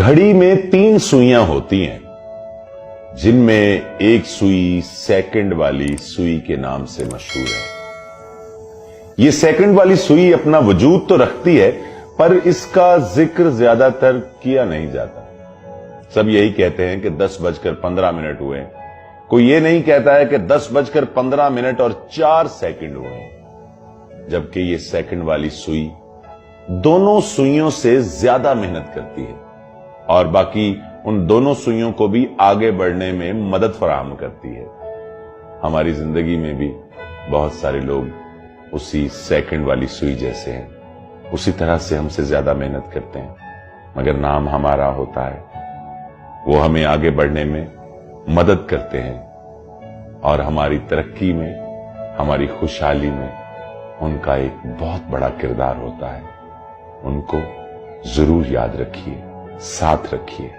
घड़ी में 3 सुइयां होती हैं, जिनमें एक सुई सेकंड वाली सुई के नाम से मशहूर है। ये सेकंड वाली सुई अपना वजूद तो रखती है, पर इसका जिक्र ज्यादातर किया नहीं जाता। सब यही कहते हैं कि 10:15 हुए। कोई ये नहीं कहता है कि 10:15 और 4 सेकंड हुए, जबकि ये सेकंड वाली सुई दोनों सुइयों से ज्यादा मेहनत करती है और बाकी उन दोनों सुइयों को भी आगे बढ़ने में मदद फराहम करती है। हमारी जिंदगी में भी बहुत सारे लोग उसी सेकंड वाली सुई जैसे हैं, उसी तरह से हमसे ज्यादा मेहनत करते हैं, मगर नाम हमारा होता है। वो हमें आगे बढ़ने में मदद करते हैं और हमारी तरक्की में, हमारी खुशहाली में उनका एक बहुत बड़ा किरदार होता है। उनको जरूर याद रखिए, साथ रखिए।